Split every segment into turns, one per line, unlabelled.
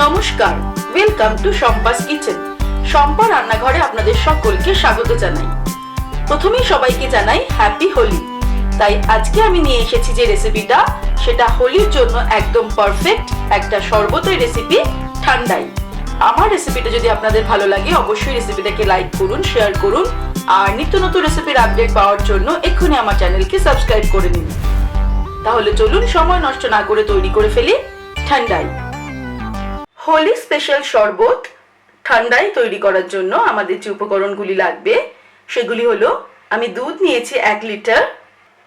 নমস্কার, welcome to Shampa's kitchen. Shampa রান্নাঘরে আপনাদের সকলকে স্বাগত জানাই। প্রথমেই সবাইকে জানাই হ্যাপি হোলি। তাই আজকে আমি নিয়ে এসেছি যে রেসিপিটা, সেটা হোলির জন্য একদম পারফেক্ট একটা শরবতের রেসিপি, ঠান্ডাই। আমার রেসিপিটা যদি আপনাদের ভালো লাগে, অবশ্যই রেসিপিটাকে লাইক করুন, শেয়ার করুন, আর নিত্য নতুন রেসিপির আপডেট পাওয়ার জন্য এক্ষুনি আমার চ্যানেলকে সাবস্ক্রাইব করে নিন। তাহলে চলুন সময় নষ্ট না করে তৈরি করে ফেলি ঠান্ডাই। হোলি স্পেশাল শরবত ঠান্ডাই তৈরি করার জন্য আমাদের যে উপকরণগুলি লাগবে সেগুলি হলো, আমি দুধ নিয়েছি 1 লিটার,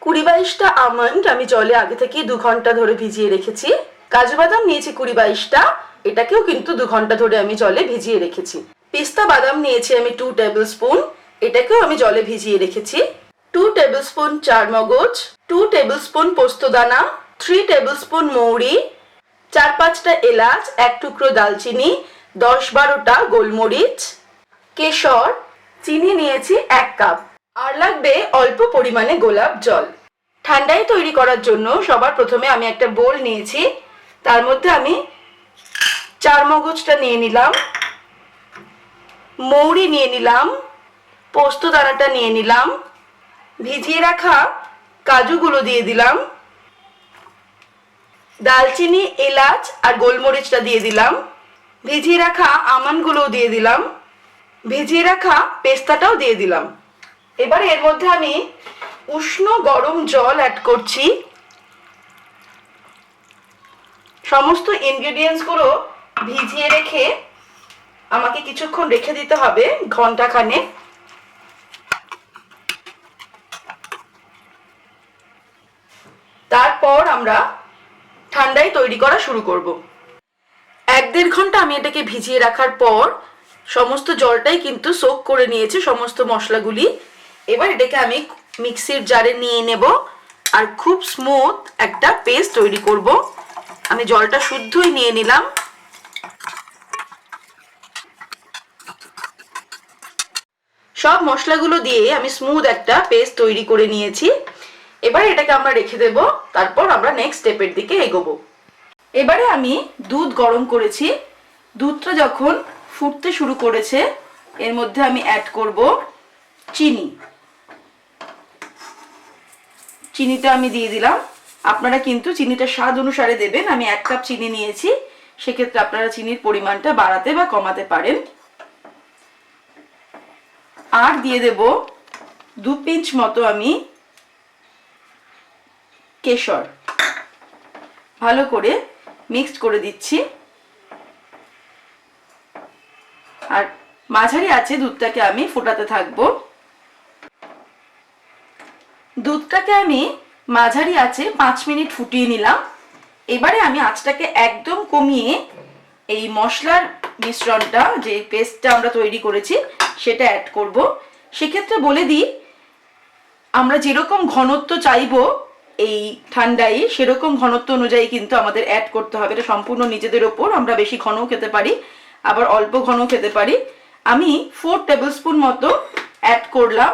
20-22টা আমন্ড আমি জলে আগে থেকে 2 ঘন্টা ধরে ভিজিয়ে রেখেছি, কাজু বাদাম নিয়েছি 20-22টা, এটাকেও কিন্তু 2 ঘন্টা ধরে আমি জলে ভিজিয়ে রেখেছি, পিস্তা বাদাম নিয়েছি আমি 2 টেবিল স্পুন, এটাকেও আমি জলে ভিজিয়ে রেখেছি, 2 টেবিল স্পুন চারমগজ, 2 টেবিল স্পুন পোস্তদানা, 3 টেবিল স্পুন মৌরি, 4-5টা এলাচ, 1 টুকরো দালচিনি, 10-12টা গোলমরিচ, কেশর, চিনি নিয়েছি 1 কাপ, আর লাগবে অল্প পরিমাণে গোলাপ জল। ঠান্ডাই তৈরি করার জন্য সবার প্রথমে আমি একটা বোল নিয়েছি, তার মধ্যে আমি চারমগজটা নিয়ে নিলাম, মৌরি নিয়ে নিলাম, পোস্তদানাটা নিয়ে নিলাম, ভিজিয়ে রাখা কাজুগুলো দিয়ে দিলাম, দালচিনি, এলাচ আর গোলমরিচটা দিয়ে দিলাম, ভিজিয়ে রাখা আমন্ডগুলোও দিয়ে দিলাম, ভিজিয়ে রাখা পেস্তাটাও দিয়ে দিলাম। এবার এর মধ্যে আমি উষ্ণ গরম জল অ্যাড করছি। সমস্ত ইনগ্রেডিয়েন্টসগুলো ভিজিয়ে রেখে আমাকে কিছুক্ষণ রেখে দিতে হবে, ঘন্টাখানেক। তারপর আমরা ঠান্ডাই তৈরি করা শুরু করব। 1-1.5 ঘন্টা আমি এটাকে ভিজিয়ে রাখার পর সমস্ত জলটাই কিন্তু সোক করে নিয়েছে সমস্ত মশলাগুলি। এবার এটাকে আমি মিক্সির জারে নিয়ে নেব আর খুব স্মুথ একটা পেস্ট তৈরি করব। আমি জলটা শুদ্ধই নিয়ে নিলাম। সব মশলাগুলো দিয়ে আমি স্মুথ একটা পেস্ট তৈরি করে নিয়েছি। এবারে এটাকে আমরা রেখে দেব, তারপর আমরা নেক্সট স্টেপের দিকে এগোবো। এবারে আমি দুধ গরম করেছি, দুধটা যখন ফুটতে শুরু করেছে এর মধ্যে আমি অ্যাড করব চিনি। চিনিটা আমি দিয়ে দিলাম। আপনারা কিন্তু চিনিটা স্বাদ অনুসারে দেবেন। আমি 1 কাপ চিনি নিয়েছি, সেক্ষেত্রে আপনারা চিনির পরিমাণটা বাড়াতে বা কমাতে পারেন। আর দিয়ে দেব 2 পিঞ্চ মতো আমি কেশর। ভালো করে মিক্সড করে দিচ্ছি। আর মাঝারি আঁচে দুধটাকে আমি ফোটাতে থাকবো। দুধটাকে আমি মাঝারি আঁচে 5 মিনিট ফুটিয়ে নিলাম। এবারে আমি আঁচটাকে একদম কমিয়ে এই মশলার মিশ্রণটা, যে পেস্টটা আমরা তৈরি করেছি, সেটা অ্যাড করব। সেক্ষেত্রে বলে দিই, আমরা যেরকম ঘনত্ব চাইবো এই ঠান্ডাই, সেরকম ঘনত্ব অনুযায়ী কিন্তু আমাদের অ্যাড করতে হবে। এটা সম্পূর্ণ নিজেদের ওপর, আমরা বেশি ঘনও খেতে পারি, আবার অল্প ঘনও খেতে পারি। আমি 4 টেবিল স্পুন মতো অ্যাড করলাম।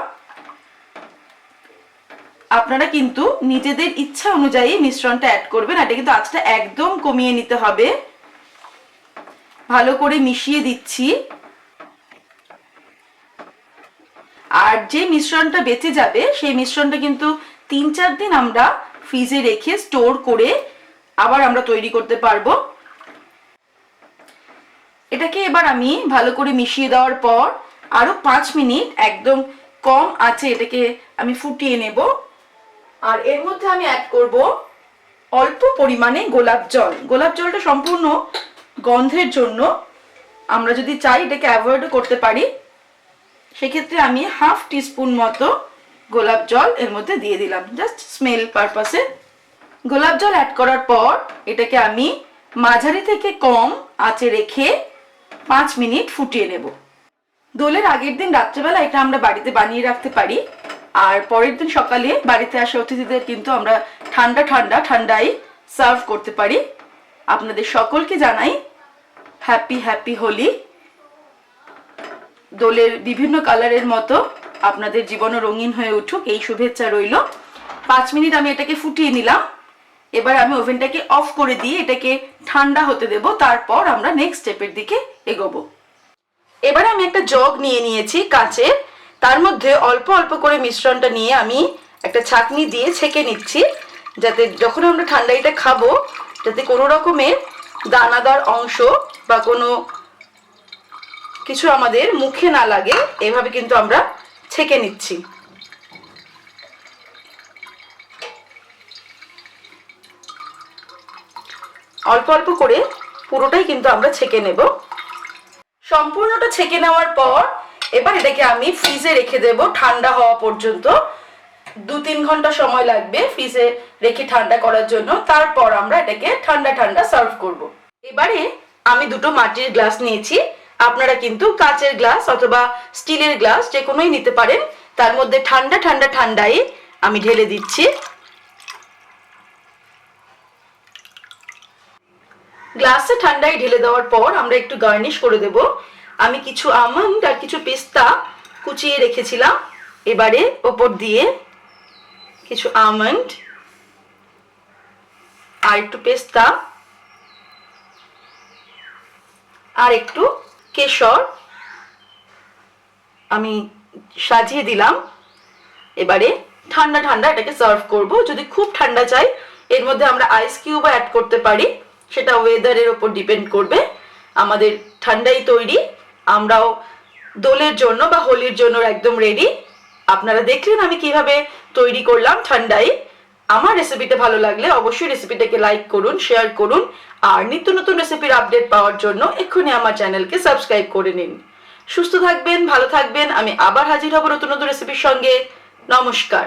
আপনারা কিন্তু নিজেদের ইচ্ছা অনুযায়ী মিশ্রণটা অ্যাড করবেন। এটা কিন্তু আঁচটা একদম কমিয়ে নিতে হবে। ভালো করে মিশিয়ে দিচ্ছি। আর যে মিশ্রণটা বেঁচে যাবে সেই মিশ্রণটা কিন্তু 3-4 দিন আমরা ফ্রিজে রেখে স্টোর করে আবার আমরা তৈরি করতে পারবো। এটাকে এবার আমি ভালো করে মিশিয়ে দেওয়ার পর আরো 5 মিনিট একদম কম আঁচে এটাকে আমি ফুটিয়ে নেব। আর এর মধ্যে আমি অ্যাড করব অল্প পরিমাণে গোলাপ জল। গোলাপ জলটা সম্পূর্ণ গন্ধের জন্য, আমরা যদি চাই এটাকে অ্যাভয়েডও করতে পারি। সেক্ষেত্রে আমি 1/2 টিস্পুন মতো গোলাপ জল এর মধ্যে দিয়ে দিলাম, জাস্ট স্মেল পারপাসে। গোলাপ জল অ্যাড করার পর এটাকে আমি মাঝারি থেকে কম আঁচে রেখে 5 মিনিট ফুটিয়ে নেব। দোলের আগের দিন রাত্রেবেলা এটা আমরা বাড়িতে বানিয়ে রাখতে পারি, আর পরের দিন সকালে বাড়িতে আসা অতিথিদের কিন্তু আমরা ঠান্ডাই সার্ভ করতে পারি। আপনাদের সকলকে জানাই হ্যাপি হোলি। দোলের বিভিন্ন কালারের মতো আপনাদের জীবনও রঙিন হয়ে উঠুক, এই শুভেচ্ছা রইল। 5 মিনিট আমি এটাকে ফুটিয়ে নিলাম। এবার আমি ওভেনটাকে অফ করে দিয়ে এটাকে ঠান্ডা হতে দেব, তারপর আমরা নেক্সট স্টেপের দিকে এগোবো। এবারে আমি একটা জগ নিয়ে নিয়েছি কাচের, তার মধ্যে অল্প অল্প করে মিশ্রণটা নিয়ে আমি একটা ছাঁকনি দিয়ে ছেঁকে নিচ্ছি, যাতে যখন আমরা ঠান্ডা এটা খাবো যাতে কোনো রকমের দানাদার অংশ বা কোনো কিছু আমাদের মুখে না লাগে। এভাবে কিন্তু আমরা ছেঁকে নিচ্ছি। অল্প অল্প করে পুরোটাই কিন্তু আমরা ছেঁকে নেব। সম্পূর্ণটা ছেঁকে নেওয়ার পর এবার এটাকে আমি ফ্রিজে রেখে দেব ঠান্ডা হওয়া পর্যন্ত। 2-3 ঘন্টা সময় লাগবে ফ্রিজে রেখে ঠান্ডা করার জন্য। তারপর আমরা এটাকে ঠান্ডা ঠান্ডা সার্ভ করব। এবারে আমি দুটো মাটির গ্লাস নিয়েছি, আপনারা কিন্তু কাচের গ্লাস অথবা স্টিলের গ্লাস যে কোনোই নিতে পারেন। তার মধ্যে ঠান্ডা ঠান্ডা ঠান্ডাই আমি ঢেলে দিচ্ছি। গ্লাসে ঠান্ডায় ঢেলে দেওয়ার পর আমরা একটু গার্নিশ করে দেব। আমি কিছু আমন্ড আর কিছু পেস্তা কুচিয়ে রেখেছিলাম, এবারে ওপর দিয়ে কিছু আমন্ড আর একটু পেস্তা আর একটু কেশর আমি সাজিয়ে দিলাম। এবারে ঠান্ডা ঠান্ডা এটাকে সার্ভ করব। যদি খুব ঠান্ডা চাই এর মধ্যে আমরা আইস কিউবও অ্যাড করতে পারি, সেটা ওয়েদারের উপর ডিপেন্ড করবে। আমাদের ঠান্ডাই তৈরি, আমরাও দোলের জন্য বা হোলির জন্য একদম রেডি। আপনারা দেখলেন আমি কিভাবে তৈরি করলাম ঠান্ডাই। আমার রেসিপিটা ভালো লাগলে অবশ্যই রেসিপিটাকে লাইক করুন, শেয়ার করুন, আর নিত্য নতুন রেসিপির আপডেট পাওয়ার জন্য এক্ষুনি আমার চ্যানেলকে সাবস্ক্রাইব করে নিন। সুস্থ থাকবেন, ভালো থাকবেন। আমি আবার হাজির হব নতুন নতুন রেসিপির সঙ্গে। নমস্কার।